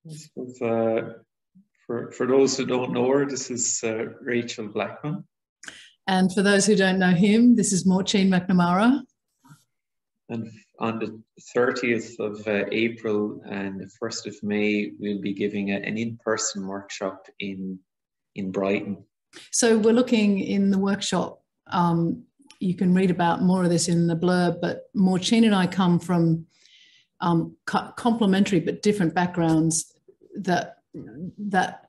I suppose, for those who don't know her, this is Rachel Blackman. And for those who don't know him, this is Maritin McNamara. And on the 30th of April and the 1st of May, we'll be giving an in-person workshop in Brighton. So we're looking in the workshop. You can read about more of this in the blurb, but Maritin and I come from complementary but different backgrounds that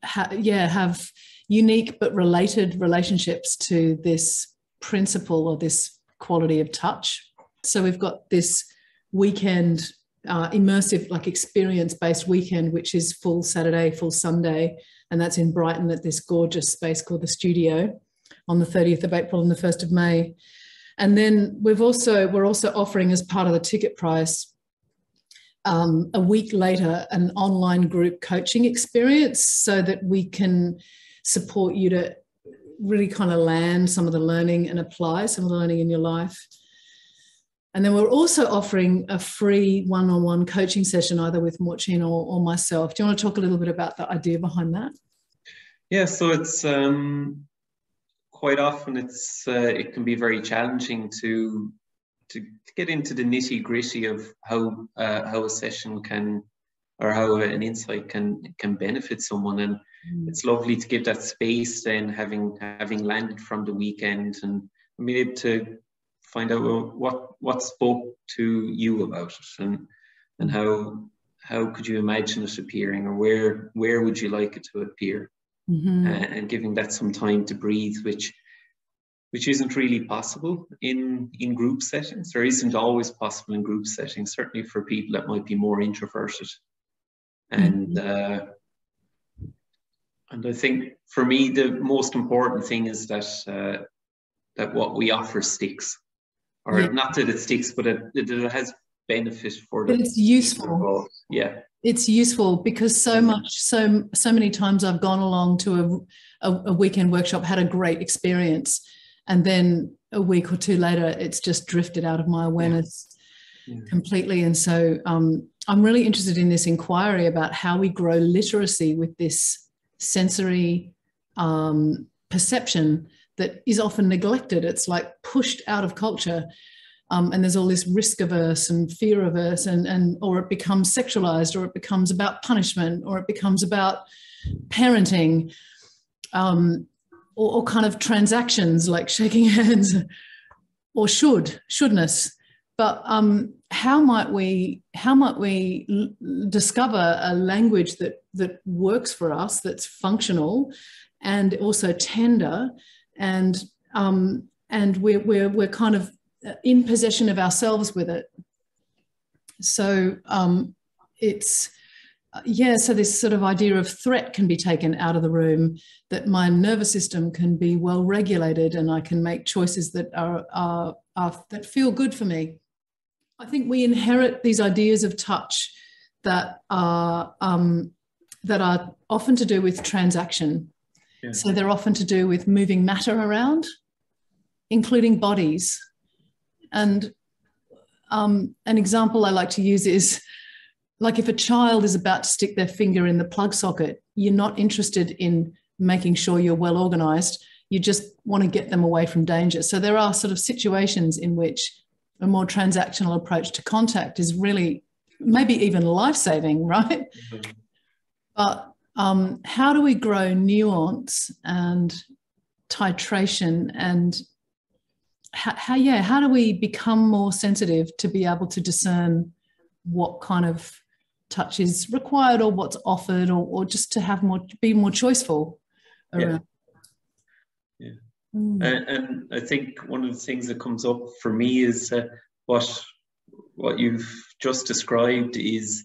have unique but related relationships to this principle or this quality of touch. So we've got this weekend, immersive, like experience-based weekend, which is full Saturday, full Sunday, and that's in Brighton at this gorgeous space called the Studio on the 30th of April and the 1st of May. And then we're also offering as part of the ticket price a week later an online group coaching experience so that we can support you to really kind of land some of the learning and apply some of the learning in your life. And then we're also offering a free one-on-one coaching session either with Maritin or myself. Do you want to talk a little bit about the idea behind that? Yeah, so it's quite often it can be very challenging to get into the nitty-gritty of how a session can, or how an insight can benefit someone. And it's lovely to give that space then, having landed from the weekend and being able to find out what spoke to you about it, and how could you imagine it appearing, or where would you like it to appear, and giving that some time to breathe, which isn't really possible in group settings, or isn't always possible in group settings, certainly for people that might be more introverted. And I think for me the most important thing is that what we offer sticks, or not that it sticks, but that it has benefit for the. But it's useful. Yeah, it's useful because so many times I've gone along to a weekend workshop, had a great experience, and then a week or two later, it's just drifted out of my awareness completely. And so I'm really interested in this inquiry about how we grow literacy with this sensory perception that is often neglected. It's like pushed out of culture. And there's all this risk averse and fear averse, or it becomes sexualized, or it becomes about punishment, or it becomes about parenting, or kind of transactions like shaking hands, or shouldness. But how might we discover a language that works for us, that's functional and also tender, and we're kind of in possession of ourselves with it. So so this sort of idea of threat can be taken out of the room, that my nervous system can be well regulated, and I can make choices that are that feel good for me. I think we inherit these ideas of touch that are often to do with transaction. Yeah. So they're often to do with moving matter around, including bodies. And an example I like to use is, like, if a child is about to stick their finger in the plug socket, you're not interested in making sure you're well organized. You just want to get them away from danger. So there are sort of situations in which a more transactional approach to contact is really maybe even life-saving, right? Mm-hmm. But how do we grow nuance and titration, and how do we become more sensitive to be able to discern what kind of touch is required, or what's offered, or just to have be more choiceful around? Yeah. And I think one of the things that comes up for me is what you've just described is,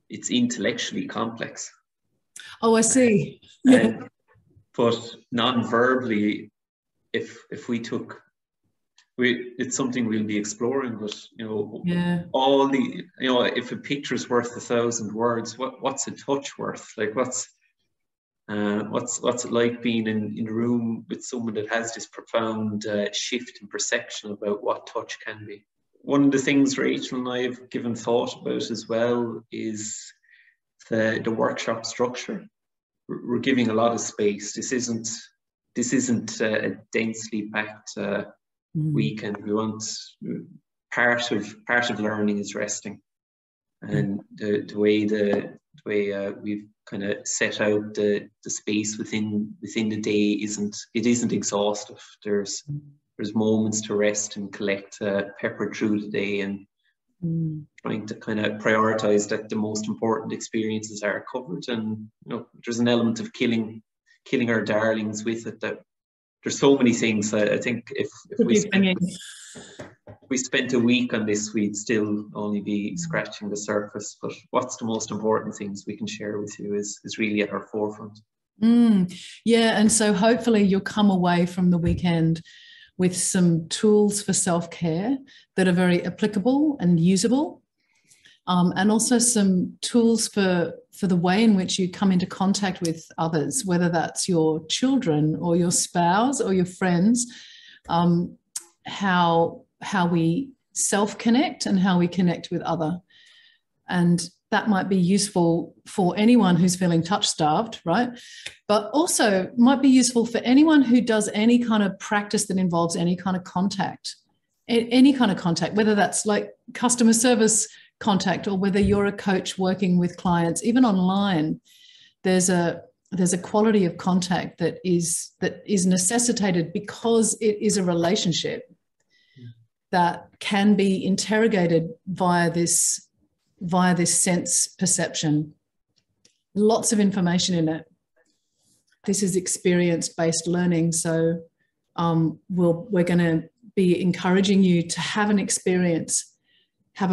it's intellectually complex. Oh, I see. But non-verbally, if we took, it's something we'll be exploring, but all the, if a picture is worth 1,000 words, what's a touch worth? Like, what's it like being in a room with someone that has this profound shift in perception about what touch can be? One of the things Rachel and I have given thought about as well is the workshop structure. We're giving a lot of space. This isn't a densely packed weekend. We want part of learning is resting, and the way we've kind of set out the space within the day isn't exhaustive. There's moments to rest and collect, peppered through the day, and trying to kind of prioritize that the most important experiences are covered. And there's an element of killing our darlings with it. That there's so many things. I think if we spent a week on this, we'd still only be scratching the surface. But what's the most important things we can share with you is really at our forefront. Yeah, and so hopefully you'll come away from the weekend with some tools for self-care that are very applicable and usable, and also some tools for the way in which you come into contact with others, whether that's your children or your spouse or your friends, how we self-connect and how we connect with other. And that might be useful for anyone who's feeling touch-starved, right? But also might be useful for anyone who does any kind of practice that involves any kind of contact, whether that's like customer service contact or whether you're a coach working with clients, even online. There's a quality of contact that is necessitated because it is a relationship that can be interrogated via this sense perception. Lots of information in it. This is experience-based learning, so we're going to be encouraging you to have an experience, have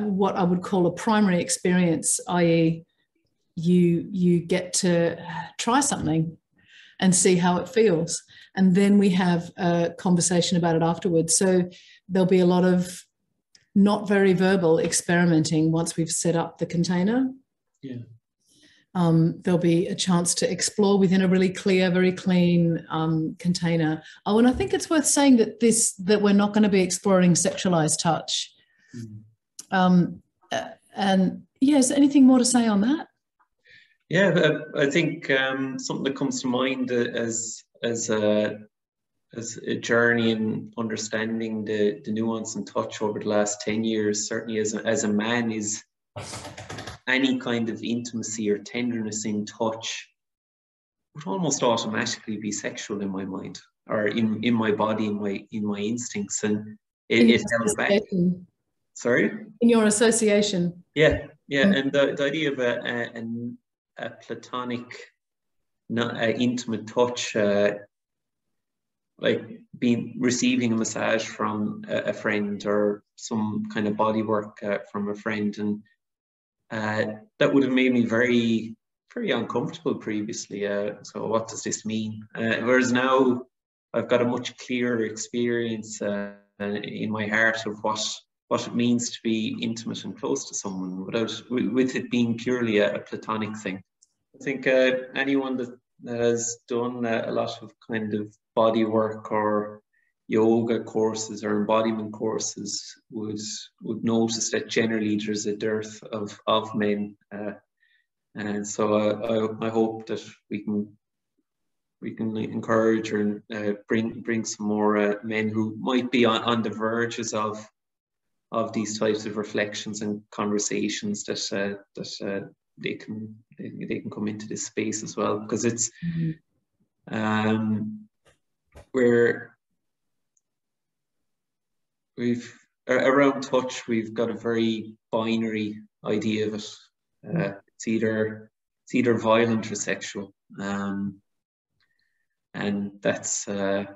what I would call a primary experience, i.e. you get to try something and see how it feels, and then we have a conversation about it afterwards. So there'll be a lot of not very verbal experimenting once we've set up the container. Yeah. There'll be a chance to explore within a really clear, very clean container. Oh, and I think it's worth saying that we're not going to be exploring sexualized touch. And yeah, is there anything more to say on that? Yeah, I think something that comes to mind as a journey in understanding the nuance and touch over the last 10 years, certainly as a man, is any kind of intimacy or tenderness in touch would almost automatically be sexual in my mind, or in my body, in my instincts, and it held back. Sorry? In your association. Yeah. And the idea of a platonic, not intimate touch, like receiving a massage from a friend or some kind of body work from a friend, and that would have made me very, very uncomfortable previously. So what does this mean? Whereas now I've got a much clearer experience in my heart of what it means to be intimate and close to someone with it being purely a platonic thing. I think anyone that has done a lot of kind of body work or yoga courses or embodiment courses would notice that generally there's a dearth of men, and so I hope that we can encourage or bring some more men who might be on the verges of these types of reflections and conversations, that they can come into this space as well, because it's around touch, we've got a very binary idea of it. It's either violent or sexual, and that's the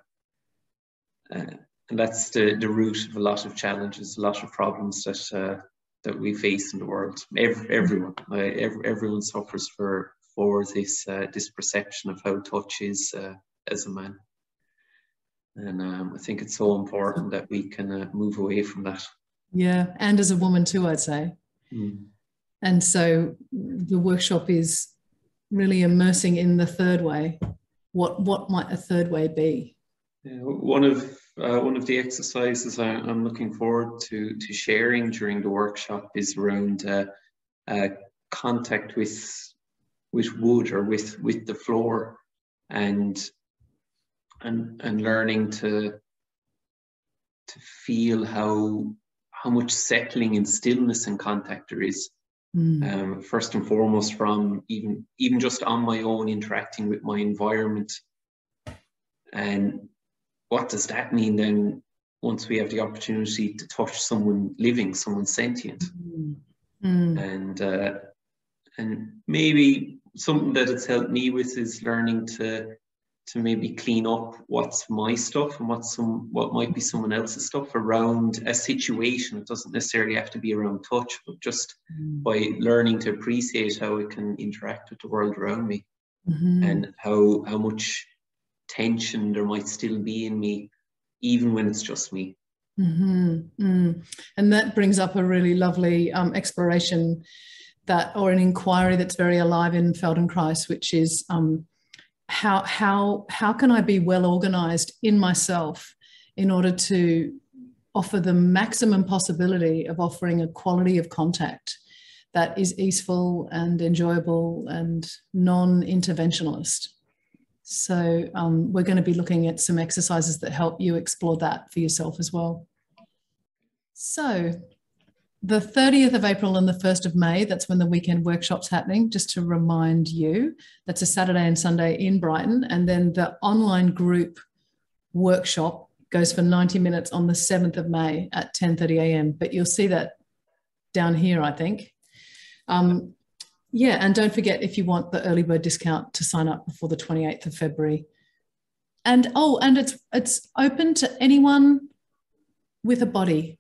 root of a lot of challenges, a lot of problems that we face in the world. Everyone suffers for this perception of how touch is as a man. And I think it's so important that we can move away from that. Yeah, and as a woman too, I'd say. And so the workshop is really immersing in the third way. What might a third way be? Yeah, one of the exercises I'm looking forward to sharing during the workshop is around contact with wood or with the floor, and learning to feel how much settling and stillness and contact there is. First and foremost, from even just on my own, interacting with my environment. And what does that mean then once we have the opportunity to touch someone living, someone sentient? And maybe something that it's helped me with is learning to maybe clean up what's my stuff and what might be someone else's stuff around a situation. It doesn't necessarily have to be around touch, but just by learning to appreciate how it can interact with the world around me, and how much tension there might still be in me, even when it's just me. And that brings up a really lovely exploration or an inquiry that's very alive in Feldenkrais, which is how can I be well organized in myself in order to offer the maximum possibility of offering a quality of contact that is easeful and enjoyable and non-interventionalist. So we're going to be looking at some exercises that help you explore that for yourself as well. So the 30th of April and the 1st of May, that's when the weekend workshop's happening, just to remind you. That's a Saturday and Sunday in Brighton. And then the online group workshop goes for 90 minutes on the 7th of May at 10:30 a.m. But you'll see that down here, I think. Yeah, and don't forget, if you want the early bird discount, to sign up before the 28th of February. And it's open to anyone with a body.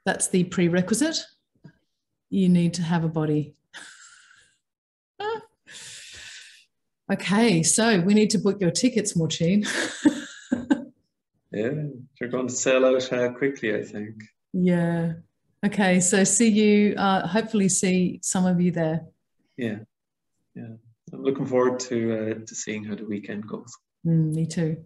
That's the prerequisite. You need to have a body. Okay, so we need to book your tickets, Maureen. Yeah, they're going to sell out quickly, I think. Yeah. Okay, so see you, hopefully see some of you there. Yeah. I'm looking forward to seeing how the weekend goes. Me too.